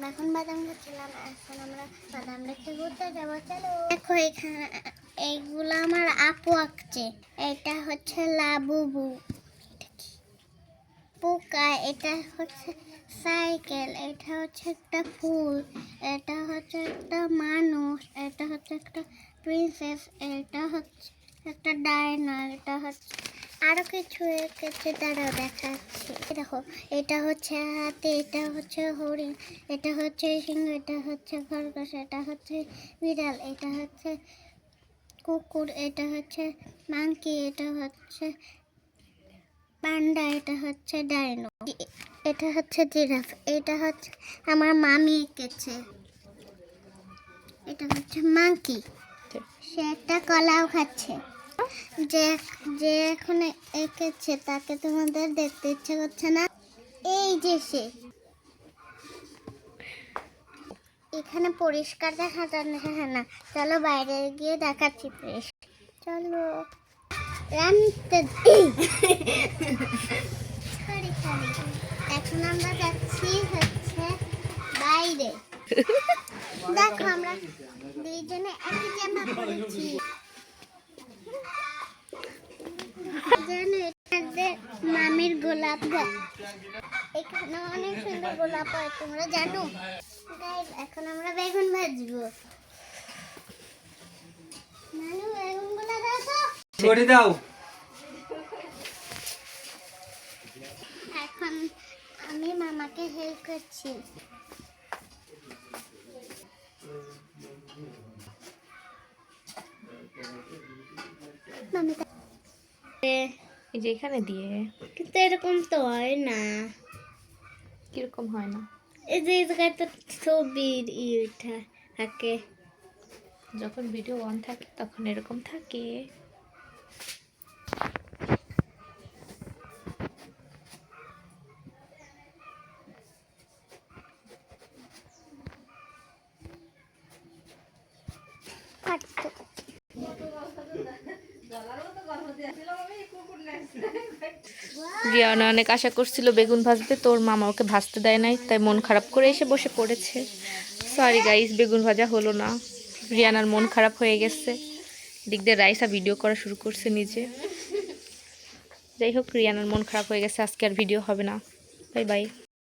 এখন বাদাম খাচ্ছিলাম, এখন আমরা বাদাম রেখে ঘুরতে যাবো। চলো দেখো এখানে এইগুলো আমার আপু আঁকছে। এটা হচ্ছে লাবুবু, পোকা, এটা হচ্ছে সাইকেল, এটা হচ্ছে একটা ফুল, এটা হচ্ছে একটা মানুষ, এটা হচ্ছে একটা প্রিন্সেস, এটা হচ্ছে একটা ডায়নার, এটা হচ্ছে আরো কিছু এঁকেছে, তারাও দেখাচ্ছি। দেখো এটা হচ্ছে হাতি, এটা হচ্ছে হরিণ, এটা হচ্ছে সিংহ, এটা হচ্ছে খরগোশ, এটা হচ্ছে বিড়াল, এটা হচ্ছে কুকুর, এটা হচ্ছে মাংকি, এটা হচ্ছে পান্ডা, এটা হচ্ছে ডাইনো, এটা হচ্ছে জিরাফ, এটা হচ্ছে আমার মামি এঁকেছে, এটা হচ্ছে মাংকি, সে একটা কলাও খাচ্ছে। যে যে এখন এঁকেছে তাকে তোমাদের দেখতে ইচ্ছে করছে না? এই যে সে, এখানে পরিষ্কার দেখা যায় না, চলো বাইরে গিয়ে দেখাচ্ছি। চলো রানতে এখন আমরা যাচ্ছি হচ্ছে বাইরে। দেখো আমরা দুইজনে একই জামা পরেছি। মামির গোলাপ গাছ, এখানে অনেক সুন্দর গোলাপ হয়, তোমরা জানো? এখন আমরা বেগুন ভাজবো। নানু বেগুন গুলা দাও। এখন আমি মামাকে হেল্প করছি। এই যে এখানে দিয়ে, কিন্তু এরকম তো হয় না। কিরকম হয় না? এই যে জায়গায় তো ছবির ইটা থাকে, যখন ভিডিও অন থাকে তখন এরকম থাকে। রিয়ানা অনেক আশা করছিল বেগুন ভাজবে, তোর মামা ওকে ভাজতে দেয় নাই, তাই মন খারাপ করে এসে বসে পড়েছে। সরি গাইস, বেগুন ভাজা হলো না। রিয়ানার মন খারাপ হয়ে গেছে, দিক দিয়ে রাইসা ভিডিও করা শুরু করছে নিজে। যাই হোক, রিয়ানার মন খারাপ হয়ে গেছে, আজকে আর ভিডিও হবে না। Bye bye.